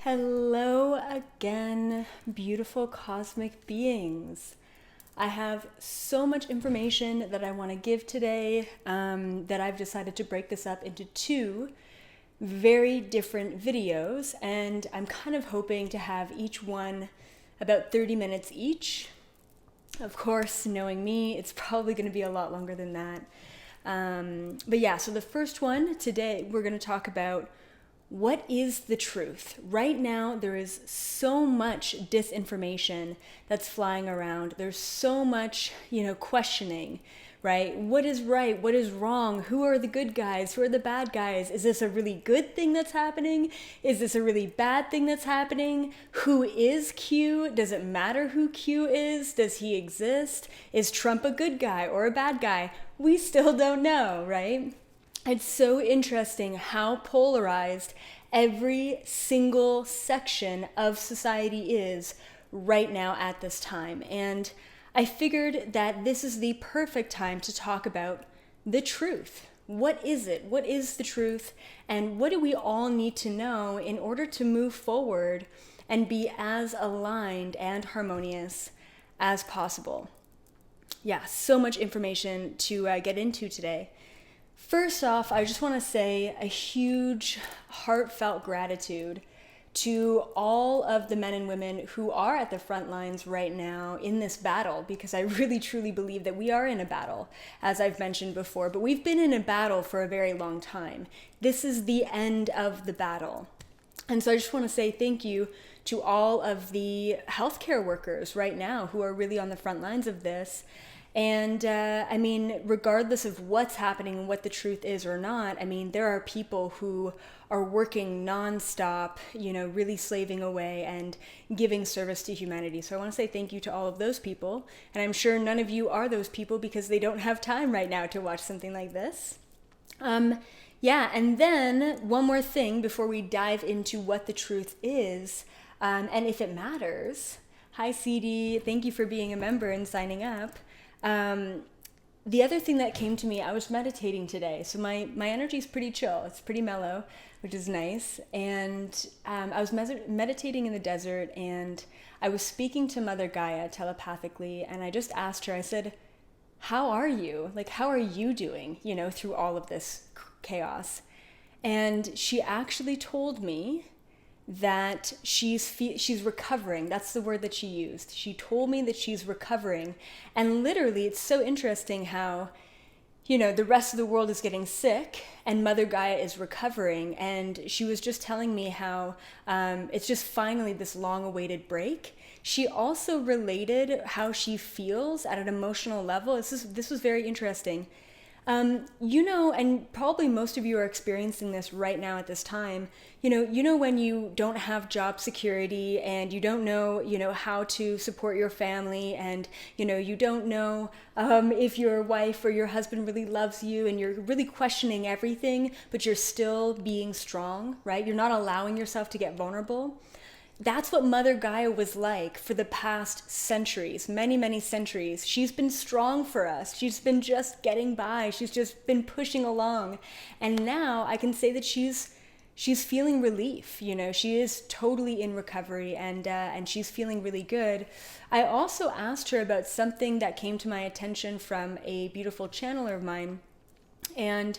Hello again, beautiful cosmic beings. I have so much information that I want to give today that I've decided to break this up into two very different videos, and I'm kind of hoping to have each one about 30 minutes each. Of course, knowing me, it's probably going to be a lot longer than that. But yeah, so the first one today, we're going to talk about what is the truth? Right now, there is so much disinformation that's flying around. There's so much, questioning, right? What is right? What is wrong? Who are the good guys? Who are the bad guys? Is this a really good thing that's happening? Is this a really bad thing that's happening? Who is Q? Does it matter who Q is? Does he exist? Is Trump a good guy or a bad guy? We still don't know, right? It's so interesting how polarized every single section of society is right now at this time. And I figured that this is the perfect time to talk about the truth. What is it? What is the truth? And what do we all need to know in order to move forward and be as aligned and harmonious as possible? Yeah, so much information to get into today. First off, I just want to say a huge heartfelt gratitude to all of the men and women who are at the front lines right now in this battle, because I really truly believe that we are in a battle, as I've mentioned before, but we've been in a battle for a very long time. This is the end of the battle. And so I just want to say thank you to all of the healthcare workers right now who are really on the front lines of this. And regardless of what's happening and what the truth is or not, there are people who are working nonstop, really slaving away and giving service to humanity. So I want to say thank you to all of those people. And I'm sure none of you are those people because they don't have time right now to watch something like this. And then one more thing before we dive into what the truth is, and if it matters. Hi, CD. Thank you for being a member and signing up. The other thing that came to me, I was meditating today. So my energy is pretty chill. It's pretty mellow, which is nice. And I was meditating in the desert, and I was speaking to Mother Gaia telepathically. And I just asked her, I said, how are you? Like, how are you doing, through all of this chaos? And she actually told me that she's recovering. That's the word that she used. She told me that she's recovering. And literally, it's so interesting how, the rest of the world is getting sick and Mother Gaia is recovering. And she was just telling me how it's just finally this long-awaited break. She also related how she feels at an emotional level. This was very interesting. And probably most of you are experiencing this right now at this time, when you don't have job security and you don't know, how to support your family, and, you don't know if your wife or your husband really loves you, and you're really questioning everything, but you're still being strong, right? You're not allowing yourself to get vulnerable. That's what Mother Gaia was like for the past centuries, many, many centuries. She's been strong for us. She's been just getting by. She's just been pushing along. And now I can say that she's feeling relief. She is totally in recovery, and she's feeling really good. I also asked her about something that came to my attention from a beautiful channeler of mine. And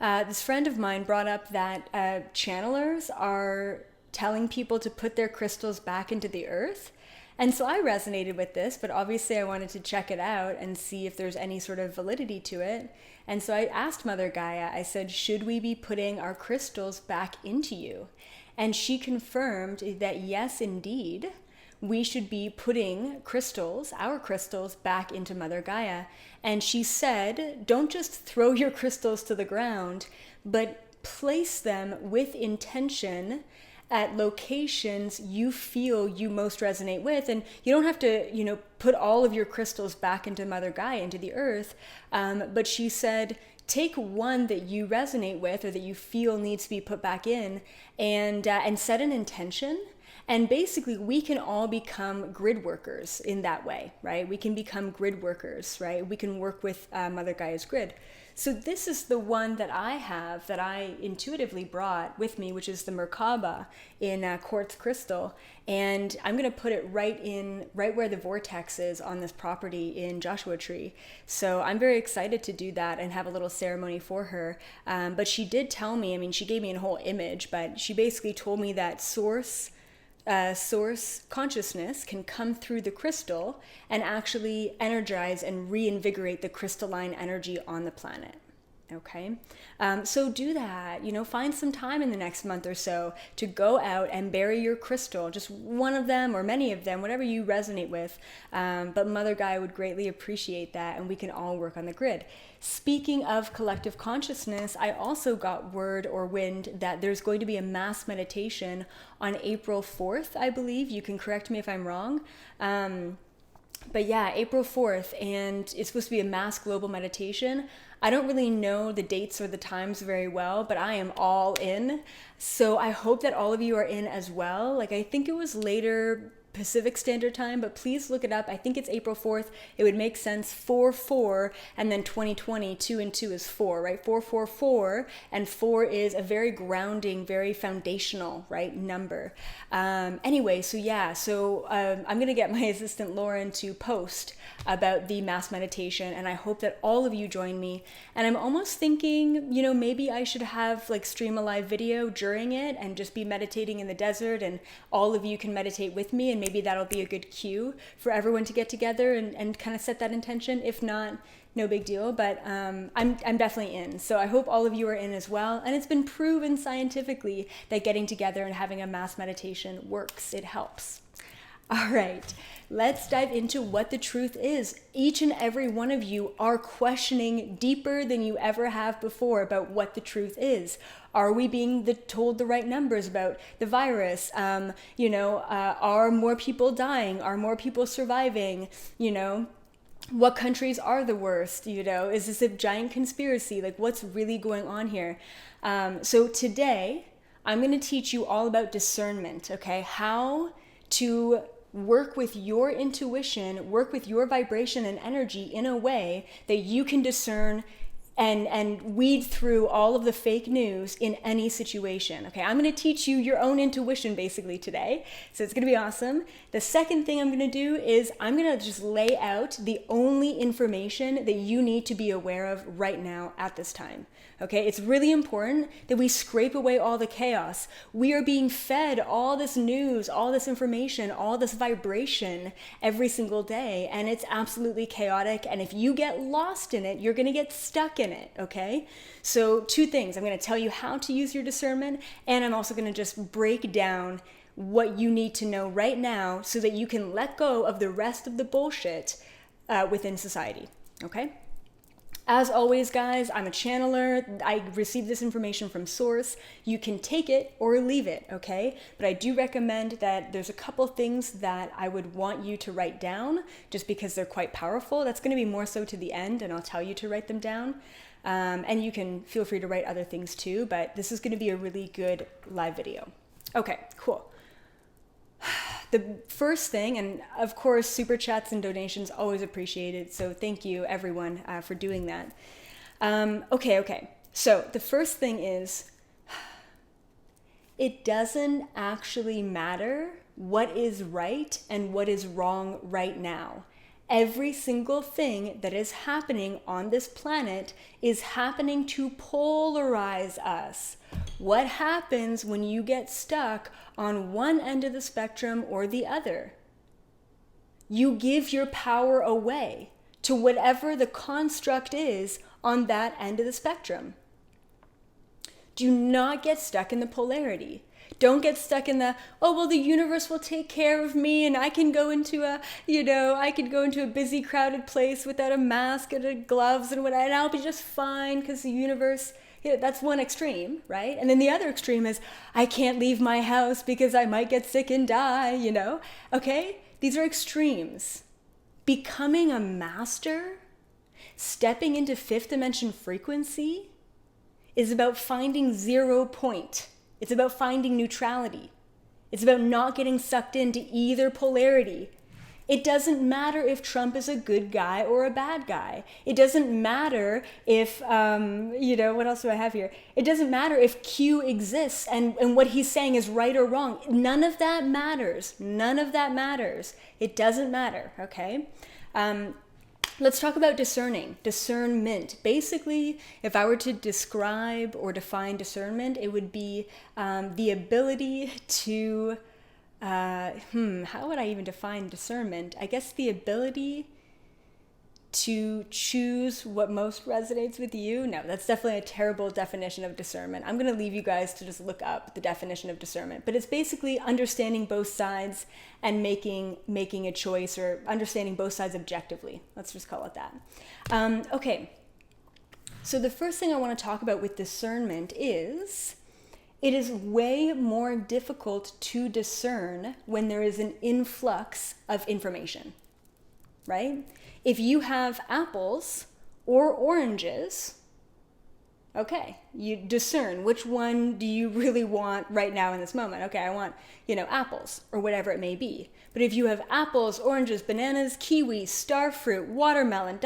this friend of mine brought up that channelers are telling people to put their crystals back into the earth. And so I resonated with this, but obviously I wanted to check it out and see if there's any sort of validity to it. And so I asked Mother Gaia, I said, should we be putting our crystals back into you? And she confirmed that yes, indeed, we should be putting our crystals back into Mother Gaia. And she said, don't just throw your crystals to the ground, but place them with intention at locations you feel you most resonate with. And you don't have to, put all of your crystals back into Mother Gaia, into the earth. But she said, take one that you resonate with or that you feel needs to be put back in, and set an intention And basically, we can all become grid workers in that way, right? We can become grid workers, right? We can work with Mother Gaia's grid. So this is the one that I have that I intuitively brought with me, which is the Merkaba in quartz crystal. And I'm going to put it right where the vortex is on this property in Joshua Tree. So I'm very excited to do that and have a little ceremony for her. But she did tell me, I mean, she gave me a whole image, but she basically told me that source consciousness can come through the crystal and actually energize and reinvigorate the crystalline energy on the planet. Okay, so do that, find some time in the next month or so to go out and bury your crystal, just one of them or many of them, whatever you resonate with. But Mother Gaia would greatly appreciate that, and we can all work on the grid. Speaking of collective consciousness, I also got word or wind that there's going to be a mass meditation on April 4th, I believe. You can correct me if I'm wrong. But yeah, April 4th, and it's supposed to be a mass global meditation. I don't really know the dates or the times very well, but I am all in. So I hope that all of you are in as well. Like, I think it was later Pacific Standard Time, but please look it up. I think it's April 4th. It would make sense 4-4, and then 2020, 2 and 2 is 4, right? 4-4-4, and 4 is a very grounding, very foundational, right, number. Anyway, so yeah, I'm gonna get my assistant Lauren to post about the mass meditation, and I hope that all of you join me. And I'm almost thinking, maybe I should have stream a live video during it and just be meditating in the desert, and all of you can meditate with me, and maybe that'll be a good cue for everyone to get together and kind of set that intention. If not, no big deal, but I'm definitely in. So I hope all of you are in as well. And it's been proven scientifically that getting together and having a mass meditation works. It helps. All right, let's dive into what the truth is. Each and every one of you are questioning deeper than you ever have before about what the truth is. Are we being told the right numbers about the virus? Are more people dying? Are more people surviving? What countries are the worst? Is this a giant conspiracy? Like, what's really going on here? So today, I'm going to teach you all about discernment, okay? How to work with your intuition, work with your vibration and energy in a way that you can discern and weed through all of the fake news in any situation. Okay, I'm going to teach you your own intuition basically today. So it's going to be awesome. The second thing I'm going to do is I'm going to just lay out the only information that you need to be aware of right now at this time. Okay, it's really important that we scrape away all the chaos. We are being fed all this news, all this information, all this vibration every single day, and it's absolutely chaotic. And if you get lost in it, you're going to get stuck in it, okay? So 2 things. I'm going to tell you how to use your discernment, and I'm also going to just break down what you need to know right now so that you can let go of the rest of the bullshit within society, okay? As always, guys, I'm a channeler. I receive this information from source. You can take it or leave it, okay? But I do recommend that there's a couple things that I would want you to write down just because they're quite powerful. That's going to be more so to the end, and I'll tell you to write them down. And you can feel free to write other things too, but this is going to be a really good live video. Okay, cool. The first thing, and of course, super chats and donations always appreciated. So thank you everyone for doing that. Okay. So the first thing is, it doesn't actually matter what is right and what is wrong right now. Every single thing that is happening on this planet is happening to polarize us. What happens when you get stuck on one end of the spectrum or the other? You give your power away to whatever the construct is on that end of the spectrum. Do not get stuck in the polarity. Don't get stuck in the, the universe will take care of me and I can go into a busy crowded place without a mask and gloves and whatever, and I'll be just fine because the universe, that's one extreme, right? And then the other extreme is, I can't leave my house because I might get sick and die, Okay? These are extremes. Becoming a master, stepping into 5th dimension frequency, is about finding 0 point. It's about finding neutrality. It's about not getting sucked into either polarity. It doesn't matter if Trump is a good guy or a bad guy. It doesn't matter if, what else do I have here? It doesn't matter if Q exists and what he's saying is right or wrong. None of that matters. None of that matters. It doesn't matter, okay? Let's talk about discernment. Basically, if I were to describe or define discernment, it would be the ability to... how would I even define discernment? I guess the ability to choose what most resonates with you. No, that's definitely a terrible definition of discernment. I'm going to leave you guys to just look up the definition of discernment. But it's basically understanding both sides and making a choice, or understanding both sides objectively. Let's just call it that. Okay. So the first thing I want to talk about with discernment is... it is way more difficult to discern when there is an influx of information, right? If you have apples or oranges, okay, you discern which one do you really want right now in this moment. Okay, I want, apples or whatever it may be. But if you have apples, oranges, bananas, kiwis, starfruit, watermelon,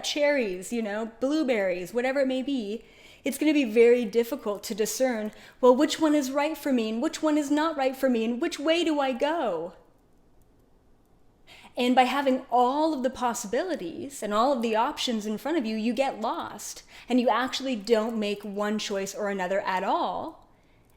cherries, blueberries, whatever it may be, it's going to be very difficult to discern, well, which one is right for me and which one is not right for me and which way do I go? And by having all of the possibilities and all of the options in front of you, you get lost and you actually don't make one choice or another at all.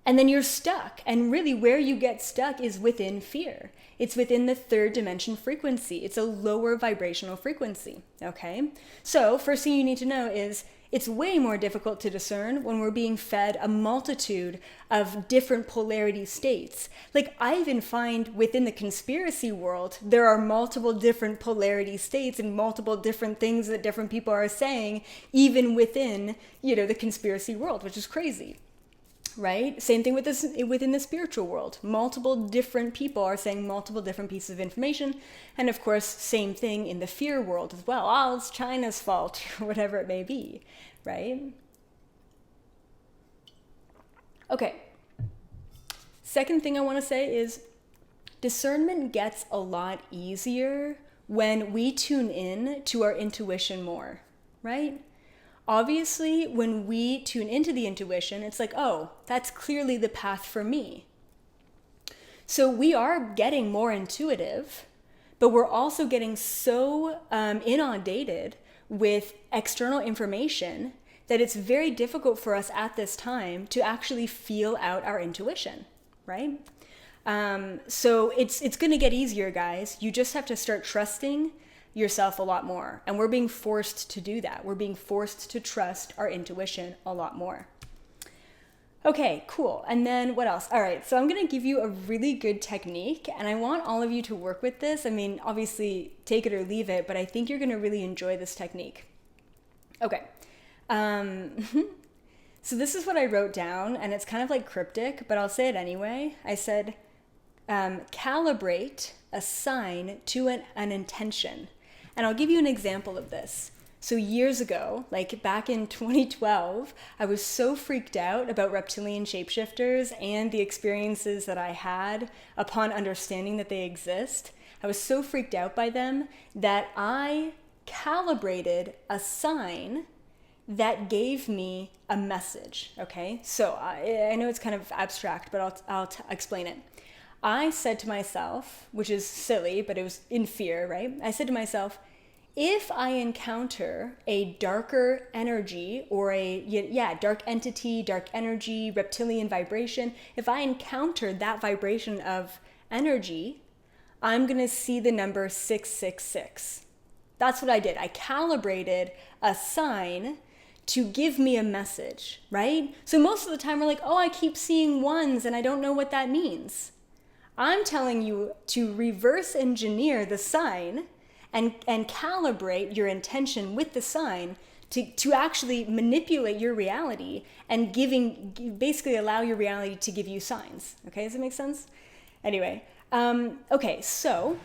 And then you're stuck. And really where you get stuck is within fear. It's within the third dimension frequency. It's a lower vibrational frequency, okay? So first thing you need to know is it's way more difficult to discern when we're being fed a multitude of different polarity states. Like, I even find within the conspiracy world, there are multiple different polarity states and multiple different things that different people are saying, even within, the conspiracy world, which is crazy. Right? Same thing with this within the spiritual world. Multiple different people are saying multiple different pieces of information. And of course, same thing in the fear world as well. Oh, it's China's fault, or whatever it may be, right? Okay. Second thing I want to say is discernment gets a lot easier when we tune in to our intuition more, right? Obviously, when we tune into the intuition, it's like, oh, that's clearly the path for me. So we are getting more intuitive, but we're also getting so inundated with external information that it's very difficult for us at this time to actually feel out our intuition, right? So it's going to get easier, guys. You just have to start trusting yourself a lot more. And we're being forced to do that. We're being forced to trust our intuition a lot more. Okay, cool. And then what else? All right, so I'm going to give you a really good technique, and I want all of you to work with this. I mean, obviously, take it or leave it, but I think you're going to really enjoy this technique. Okay. So this is what I wrote down, and it's kind of like cryptic, but I'll say it anyway. I said, calibrate, assign to an intention. And I'll give you an example of this. So years ago, like back in 2012, I was so freaked out about reptilian shapeshifters and the experiences that I had upon understanding that they exist. I was so freaked out by them that I calibrated a sign that gave me a message, okay? So I know it's kind of abstract, but I'll explain it. I said to myself, which is silly, but it was in fear, right? I said to myself, if I encounter a darker energy or dark entity, dark energy, reptilian vibration, if I encounter that vibration of energy, I'm going to see the number 666. That's what I did. I calibrated a sign to give me a message, right? So most of the time we're like, oh, I keep seeing ones and I don't know what that means. I'm telling you to reverse engineer the sign and calibrate your intention with the sign to actually manipulate your reality and basically allow your reality to give you signs. Okay, does that make sense? Anyway, okay, so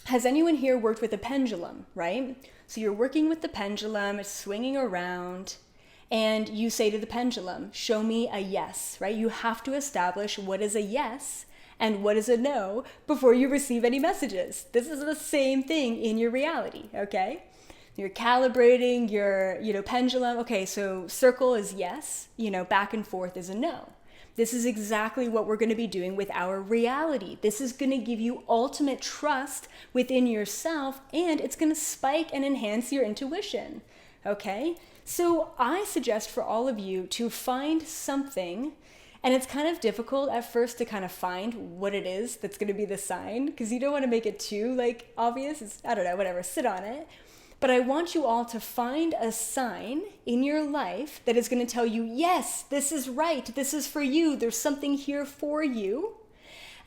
has anyone here worked with a pendulum, right? So you're working with the pendulum, it's swinging around, and you say to the pendulum, show me a yes, right? You have to establish what is a yes and what is a no before you receive any messages. This is the same thing in your reality, okay? You're calibrating your, pendulum. Okay, so circle is yes, back and forth is a no. This is exactly what we're going to be doing with our reality. This is going to give you ultimate trust within yourself, and it's going to spike and enhance your intuition, okay? So I suggest for all of you to find something, and it's kind of difficult at first to kind of find what it is that's going to be the sign, because you don't want to make it too obvious. I don't know, whatever, sit on it. But I want you all to find a sign in your life that is going to tell you, yes, this is right. This is for you. There's something here for you.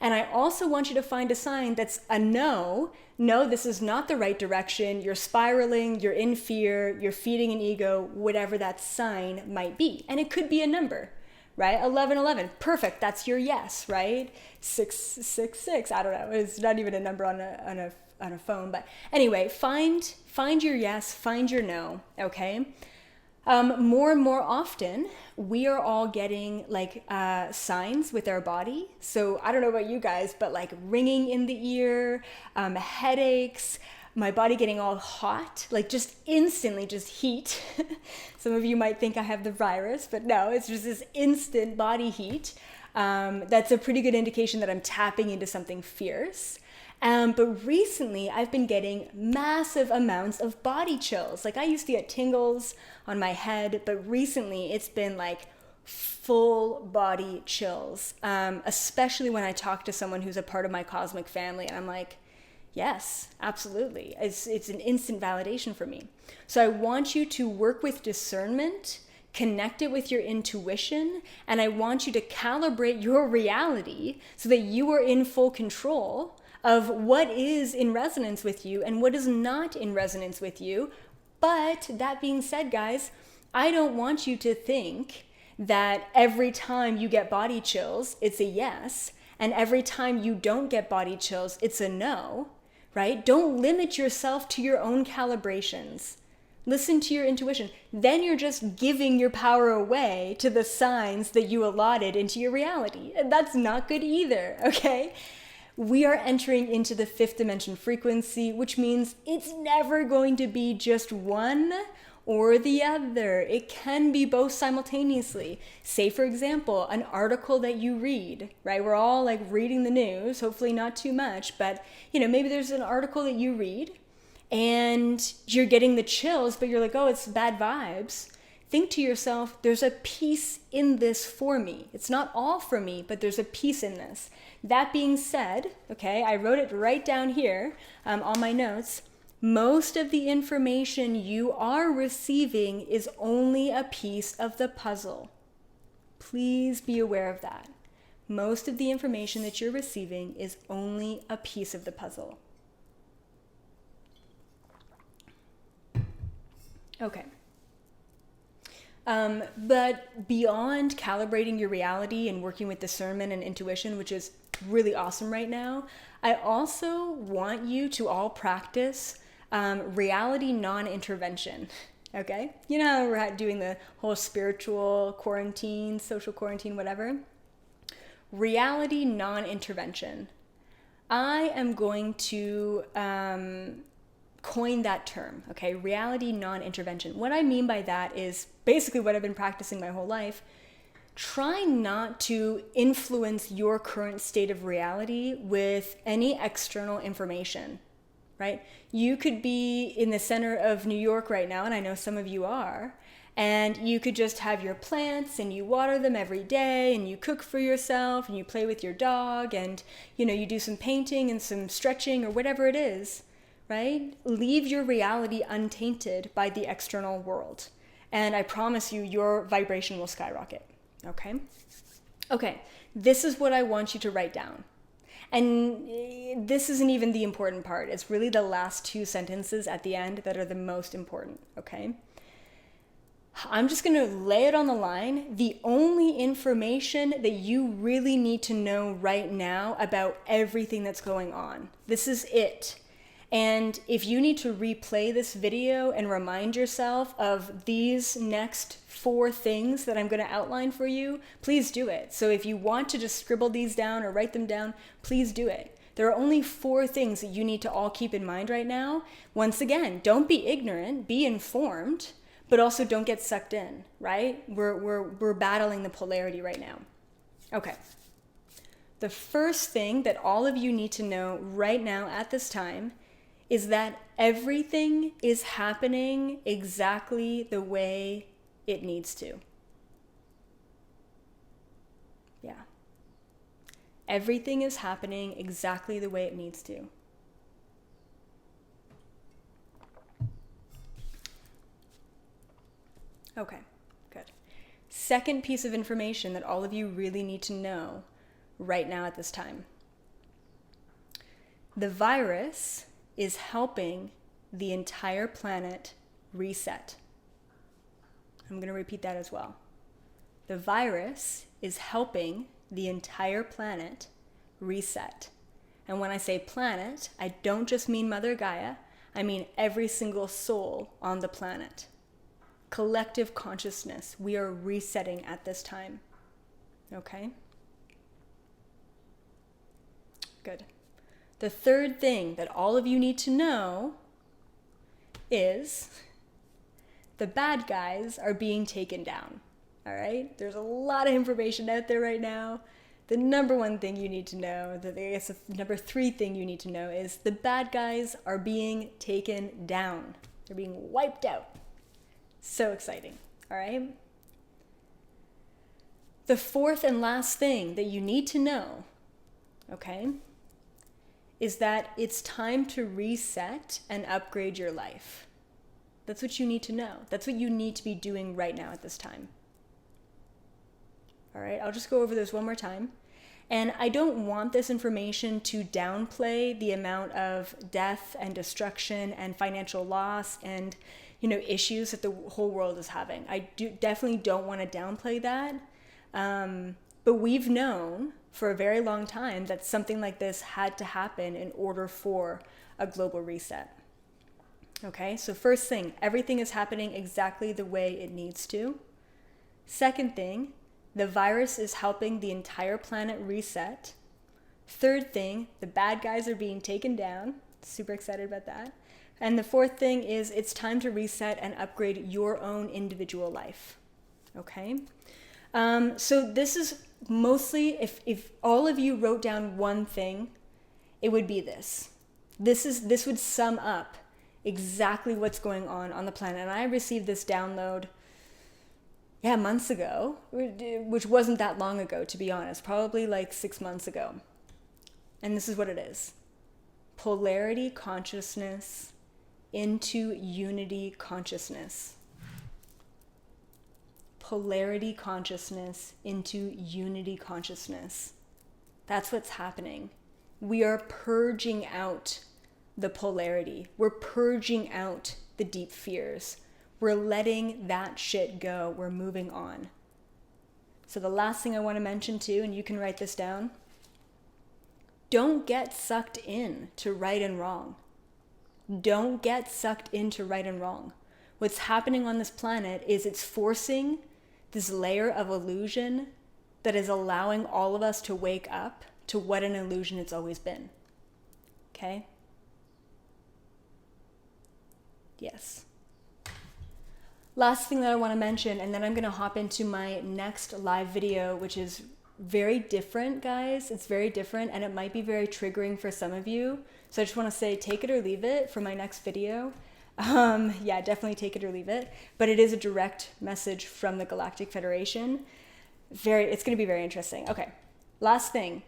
And I also want you to find a sign that's a no. No, this is not the right direction. You're spiraling. You're in fear. You're feeding an ego, whatever that sign might be. And it could be a number, right? 1111. Perfect. That's your yes, right? 666. I don't know. It's not even a number on a phone, but anyway, find your yes, find your no, okay? More and more often, we are all getting signs with our body. So I don't know about you guys, but ringing in the ear, headaches, my body getting all hot, just instantly, just heat. Some of you might think I have the virus, but no, it's just this instant body heat. That's a pretty good indication that I'm tapping into something fierce. But recently I've been getting massive amounts of body chills. I used to get tingles on my head, but recently it's been full body chills, especially when I talk to someone who's a part of my cosmic family. And I'm like, yes, absolutely. It's an instant validation for me. So I want you to work with discernment, connect it with your intuition, and I want you to calibrate your reality so that you are in full control of what is in resonance with you and what is not in resonance with you. But that being said, guys, I don't want you to think that every time you get body chills, it's a yes, and every time you don't get body chills, it's a no, right? Don't limit yourself to your own calibrations. Listen to your intuition. Then you're just giving your power away to the signs that you allotted into your reality. And that's not good either, okay? We are entering into the 5th dimension frequency, which means it's never going to be just one or the other. It can be both simultaneously. Say, for example, an article that you read, right? We're all reading the news, hopefully not too much, but maybe there's an article that you read and you're getting the chills, but you're like, oh, it's bad vibes. Think to yourself, there's a piece in this for me. It's not all for me, but there's a piece in this. That being said, okay, I wrote it right down here on my notes. Most of the information you are receiving is only a piece of the puzzle. Please be aware of that. Most of the information that you're receiving is only a piece of the puzzle. Okay. But beyond calibrating your reality and working with discernment and intuition, which is really awesome right now, I also want you to all practice reality non-intervention, okay? You know how we're doing the whole spiritual quarantine, social quarantine, whatever? Reality non-intervention. I am going to coin that term, okay? Reality non-intervention. What I mean by that is basically what I've been practicing my whole life. Try not to influence your current state of reality with any external information, right? You could be in the center of New York right now, and I know some of you are, and you could just have your plants and you water them every day and you cook for yourself and you play with your dog and you do some painting and some stretching or whatever it is, right? Leave your reality untainted by the external world. And I promise you, your vibration will skyrocket, okay? Okay, this is what I want you to write down. And this isn't even the important part. It's really the last 2 sentences at the end that are the most important, okay? I'm just going to lay it on the line. The only information that you really need to know right now about everything that's going on. This is it. And if you need to replay this video and remind yourself of these next 4 things that I'm going to outline for you, please do it. So if you want to just scribble these down or write them down, please do it. There are only 4 things that you need to all keep in mind right now. Once again, don't be ignorant, be informed, but also don't get sucked in, right? We're battling the polarity right now. Okay. The first thing that all of you need to know right now at this time is that everything is happening exactly the way it needs to. Yeah. Everything is happening exactly the way it needs to. Okay, good. Second piece of information that all of you really need to know right now at this time. The virus is helping the entire planet reset. I'm going to repeat that as well. The virus is helping the entire planet reset. And when I say planet, I don't just mean Mother Gaia, I mean every single soul on the planet. Collective consciousness, we are resetting at this time. Okay? Good. The third thing that all of you need to know is the bad guys are being taken down. All right? There's a lot of information out there right now. The number one thing you need to know, I guess the number 3 thing you need to know is the bad guys are being taken down. They're being wiped out. So exciting. All right? The fourth and last thing that you need to know, okay, is that it's time to reset and upgrade your life. That's what you need to know. That's what you need to be doing right now at this time. All right, I'll just go over this one more time. And I don't want this information to downplay the amount of death and destruction and financial loss and, issues that the whole world is having. I definitely don't want to downplay that. But we've known for a very long time that something like this had to happen in order for a global reset. Okay, so first thing, everything is happening exactly the way it needs to. Second thing, the virus is helping the entire planet reset. Third thing, the bad guys are being taken down. Super excited about that. And the fourth thing is it's time to reset and upgrade your own individual life. Okay? So this is mostly, if all of you wrote down one thing, it would be this. This would sum up exactly what's going on the planet. And I received this download, months ago, which wasn't that long ago, to be honest, probably like 6 months ago. And this is what it is. Polarity consciousness into unity consciousness. Polarity consciousness into unity consciousness. That's what's happening. We are purging out the polarity. We're purging out the deep fears. We're letting that shit go. We're moving on. So the last thing I want to mention too, and you can write this down, don't get sucked in to right and wrong. Don't get sucked into right and wrong. What's happening on this planet is it's forcing this layer of illusion that is allowing all of us to wake up to what an illusion it's always been. Okay? Yes. Last thing that I want to mention, and then I'm going to hop into my next live video, which is very different, guys. It's very different, and it might be very triggering for some of you. So I just want to say, take it or leave it for my next video. Definitely take it or leave it. But it is a direct message from the Galactic Federation. It's going to be very interesting. Okay, last thing.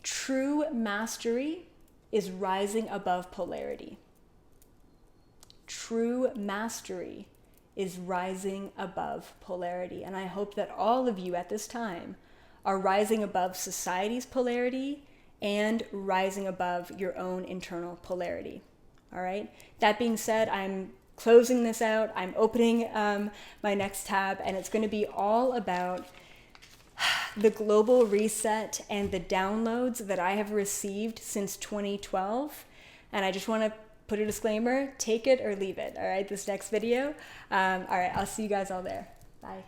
True mastery is rising above polarity. True mastery is rising above polarity. And I hope that all of you at this time are rising above society's polarity and rising above your own internal polarity. All right. That being said, I'm closing this out. I'm opening my next tab, and it's going to be all about the global reset and the downloads that I have received since 2012. And I just want to put a disclaimer, take it or leave it. All right, this next video. All right, I'll see you guys all there. Bye.